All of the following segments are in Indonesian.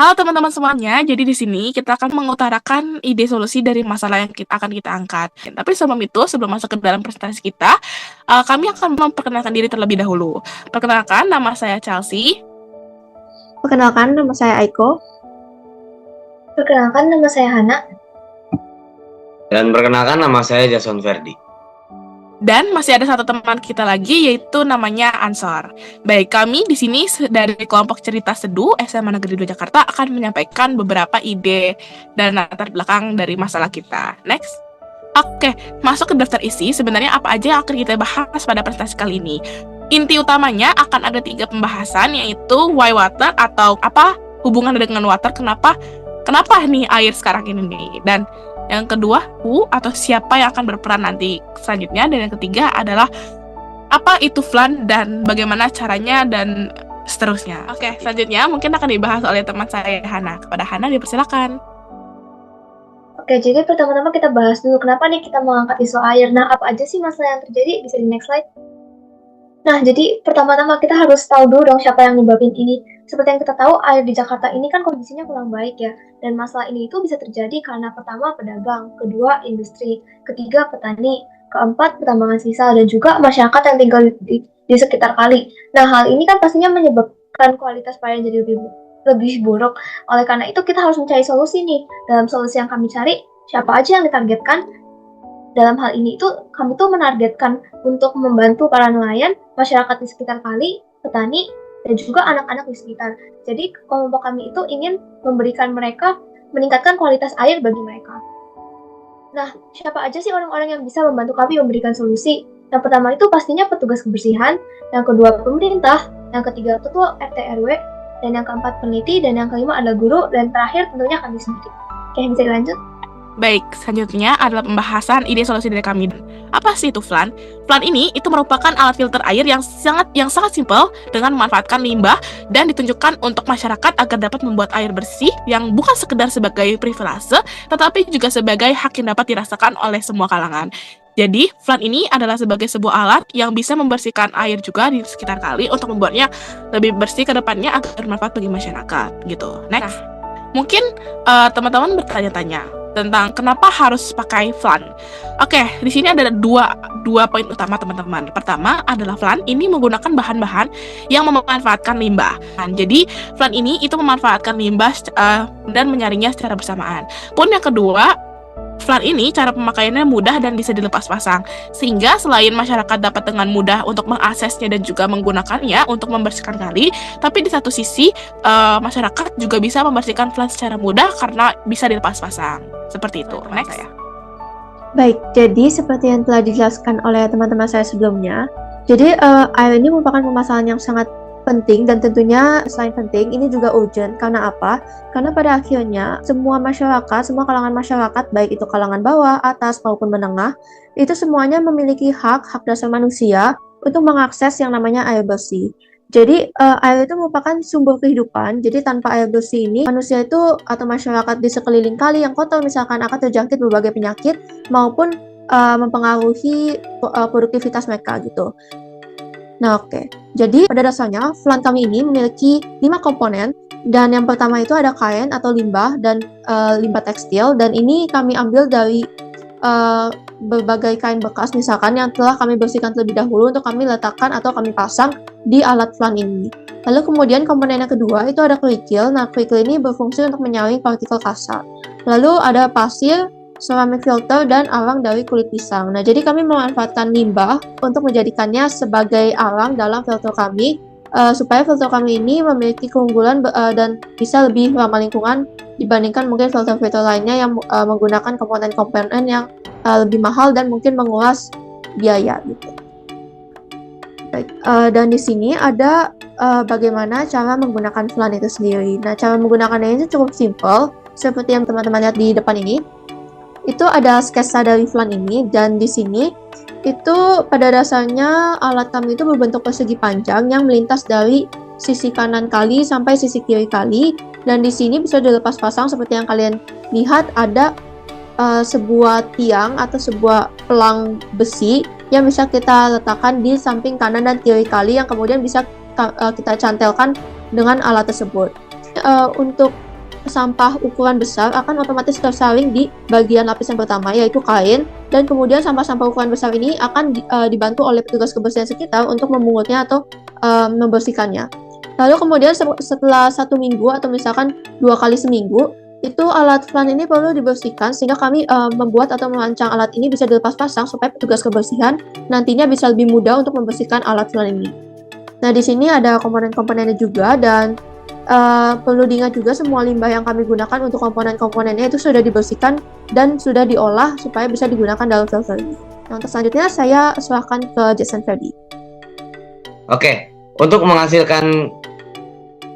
Halo teman-teman semuanya, jadi di sini kita akan mengutarakan ide solusi dari masalah yang akan kita angkat. Tapi sebelum itu, sebelum masuk ke dalam presentasi kita, kami akan memperkenalkan diri terlebih dahulu. Perkenalkan, nama saya Chelsea. Perkenalkan, nama saya Aiko. Perkenalkan, nama saya Hana. Dan perkenalkan, nama saya Jason Ferdi. Dan masih ada satu teman kita lagi, yaitu namanya Ansor. Baik, kami di sini dari kelompok cerita seduh SMA Negeri 2 Jakarta akan menyampaikan beberapa ide dan latar belakang dari masalah kita. Next. Oke, masuk ke daftar isi. Sebenarnya apa aja yang akan kita bahas pada presentasi kali ini? Inti utamanya akan ada 3 pembahasan, yaitu why water atau apa hubungan dengan water, kenapa nih air sekarang ini nih. Dan yang kedua, who atau siapa yang akan berperan nanti selanjutnya. Dan yang ketiga adalah apa itu flan dan bagaimana caranya dan seterusnya. Oke, selanjutnya mungkin akan dibahas oleh teman saya Hana. Kepada Hana dipersilakan. Oke, jadi pertama-tama kita bahas dulu kenapa nih kita mengangkat isu air. Nah, apa aja sih masalah yang terjadi? Bisa di next slide. Nah, jadi pertama-tama kita harus tahu dulu dong siapa yang nyebabin ini. Seperti yang kita tahu, air di Jakarta ini kan kondisinya kurang baik ya. Dan masalah ini itu bisa terjadi karena pertama pedagang, kedua industri, ketiga petani, keempat pertambangan sisa, dan juga masyarakat yang tinggal di sekitar kali. Nah, hal ini kan pastinya menyebabkan kualitas air jadi lebih buruk. Oleh karena itu kita harus mencari solusi nih. Dalam solusi yang kami cari, siapa aja yang ditargetkan? Dalam hal ini itu kami tuh menargetkan untuk membantu para nelayan, masyarakat di sekitar kali, petani, dan juga anak-anak di sekitar. Jadi kelompok kami itu ingin memberikan mereka, meningkatkan kualitas air bagi mereka. Nah, siapa aja sih orang-orang yang bisa membantu kami memberikan solusi? Yang pertama itu pastinya petugas kebersihan, yang kedua pemerintah, yang ketiga ketua RT RW, dan yang keempat peneliti, dan yang kelima adalah guru, dan terakhir tentunya kami sendiri. Oke, bisa dilanjut? Baik, selanjutnya adalah pembahasan ide solusi dari kami. Apa sih itu flan? Flan ini itu merupakan alat filter air yang sangat simpel dengan memanfaatkan limbah dan ditunjukkan untuk masyarakat agar dapat membuat air bersih yang bukan sekedar sebagai privilege, tetapi juga sebagai hak yang dapat dirasakan oleh semua kalangan. Jadi, flan ini adalah sebagai sebuah alat yang bisa membersihkan air juga di sekitar kali untuk membuatnya lebih bersih ke depannya agar bermanfaat bagi masyarakat, gitu. Next. Mungkin teman-teman bertanya-tanya tentang kenapa harus pakai flan. Oke, di sini ada dua poin utama teman-teman. Pertama adalah flan ini menggunakan bahan-bahan yang memanfaatkan limbah. Jadi flan ini itu memanfaatkan limbah dan menyaringnya secara bersamaan. Pun yang kedua, flan ini cara pemakaiannya mudah dan bisa dilepas pasang, sehingga selain masyarakat dapat dengan mudah untuk mengaksesnya dan juga menggunakannya untuk membersihkan kali, tapi di satu sisi masyarakat juga bisa membersihkan flan secara mudah karena bisa dilepas pasang. Seperti itu. Next. Baik, jadi seperti yang telah dijelaskan oleh teman-teman saya sebelumnya, jadi air ini merupakan permasalahan yang sangat penting dan tentunya selain penting, ini juga urgent. Karena apa? Karena pada akhirnya semua masyarakat, semua kalangan masyarakat, baik itu kalangan bawah, atas maupun menengah, itu semuanya memiliki hak dasar manusia untuk mengakses yang namanya air bersih. Jadi air itu merupakan sumber kehidupan. Jadi tanpa air bersih ini, manusia itu atau masyarakat di sekeliling kali yang kotor misalkan akan terjangkit berbagai penyakit maupun mempengaruhi produktivitas mereka gitu. Nah, oke. Jadi pada dasarnya flan kami ini memiliki 5 komponen, dan yang pertama itu ada kain atau limbah dan limbah tekstil, dan ini kami ambil dari berbagai kain bekas misalkan yang telah kami bersihkan terlebih dahulu untuk kami letakkan atau kami pasang di alat flan ini. Lalu kemudian komponen yang kedua itu ada kerikil. Nah, kerikil ini berfungsi untuk menyaring partikel kasar. Lalu ada pasir, ceramic filter, dan arang dari kulit pisang. Nah, jadi kami memanfaatkan limbah untuk menjadikannya sebagai arang dalam filter kami, supaya filter kami ini memiliki keunggulan dan bisa lebih ramah lingkungan dibandingkan mungkin filter-filter lainnya yang menggunakan komponen-komponen yang lebih mahal dan mungkin menguras biaya gitu. Baik, dan di sini ada bagaimana cara menggunakan flan itu sendiri. Nah, cara menggunakannya itu cukup simple, seperti yang teman-teman lihat di depan ini. Itu ada sketsa dari flan ini, dan di sini itu pada dasarnya alat kami itu berbentuk persegi panjang yang melintas dari sisi kanan kali sampai sisi kiri kali, dan di sini bisa dilepas pasang seperti yang kalian lihat ada sebuah tiang atau sebuah pelang besi yang bisa kita letakkan di samping kanan dan kiri kali yang kemudian bisa kita cantelkan dengan alat tersebut. Untuk sampah ukuran besar akan otomatis tersaring di bagian lapisan pertama, yaitu kain, dan kemudian sampah-sampah ukuran besar ini akan dibantu oleh petugas kebersihan sekitar untuk memungutnya atau membersihkannya. Lalu kemudian setelah 1 minggu atau misalkan 2 kali seminggu, itu alat flan ini perlu dibersihkan sehingga kami membuat atau merancang alat ini bisa dilepas pasang supaya petugas kebersihan nantinya bisa lebih mudah untuk membersihkan alat flan ini. Nah, di sini ada komponen-komponennya juga, dan perlu diingat juga semua limbah yang kami gunakan untuk komponen-komponennya itu sudah dibersihkan dan sudah diolah supaya bisa digunakan dalam filter ini. Nah, untuk selanjutnya saya serahkan ke Jason Ferdi. Oke, untuk menghasilkan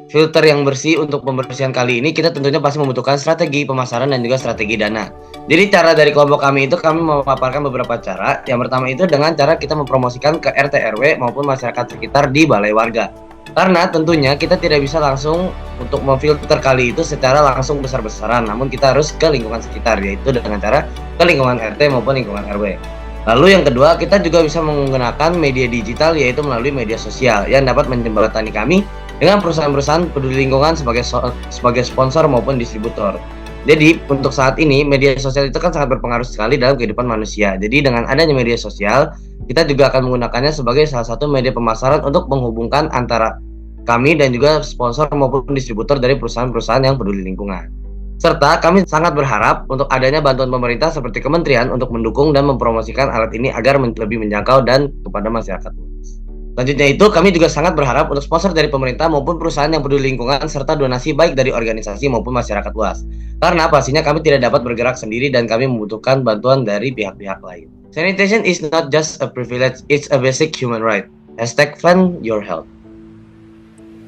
filter yang bersih untuk pembersihan kali ini, kita tentunya pasti membutuhkan strategi pemasaran dan juga strategi dana. Jadi cara dari kelompok kami itu, kami memaparkan beberapa cara. Yang pertama itu dengan cara kita mempromosikan ke RT RW maupun masyarakat sekitar di balai warga. Karena tentunya kita tidak bisa langsung untuk memfilter kali itu secara langsung besar-besaran, namun kita harus ke lingkungan sekitar, yaitu dengan cara ke lingkungan RT maupun lingkungan RW. Lalu yang kedua, kita juga bisa menggunakan media digital, yaitu melalui media sosial yang dapat menjembatani kami dengan perusahaan-perusahaan peduli lingkungan sebagai sponsor maupun distributor. Jadi untuk saat ini media sosial itu kan sangat berpengaruh sekali dalam kehidupan manusia. Jadi dengan adanya media sosial, kita juga akan menggunakannya sebagai salah satu media pemasaran untuk menghubungkan antara kami dan juga sponsor maupun distributor dari perusahaan-perusahaan yang peduli lingkungan. Serta kami sangat berharap untuk adanya bantuan pemerintah seperti kementerian untuk mendukung dan mempromosikan alat ini agar lebih menjangkau dan kepada masyarakat luas. Selanjutnya itu, kami juga sangat berharap untuk sponsor dari pemerintah maupun perusahaan yang peduli lingkungan serta donasi baik dari organisasi maupun masyarakat luas. Karena pastinya kami tidak dapat bergerak sendiri dan kami membutuhkan bantuan dari pihak-pihak lain. Sanitation is not just a privilege, it's a basic human right. #FundYourHealth.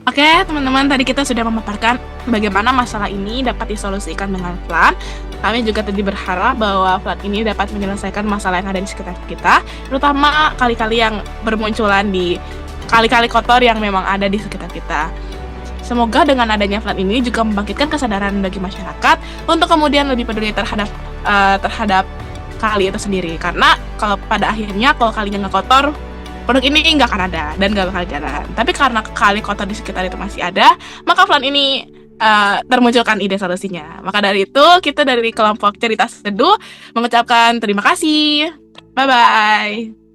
Oke, teman-teman, tadi kita sudah memaparkan bagaimana masalah ini dapat disolusikan dengan flan. Kami juga tadi berharap bahwa flan ini dapat menyelesaikan masalah yang ada di sekitar kita, terutama kali-kali yang bermunculan di kali-kali kotor yang memang ada di sekitar kita. Semoga dengan adanya flan ini juga membangkitkan kesadaran bagi masyarakat untuk kemudian lebih peduli terhadap kali itu sendiri. Karena kalau pada akhirnya kalau kalinya nggak kotor, produk ini nggak akan ada dan nggak bakal jalan. Tapi karena kali kotor di sekitar itu masih ada, maka flan ini termunculkan ide solusinya. Maka dari itu, kita dari kelompok Cerita Seduh mengucapkan terima kasih. Bye-bye.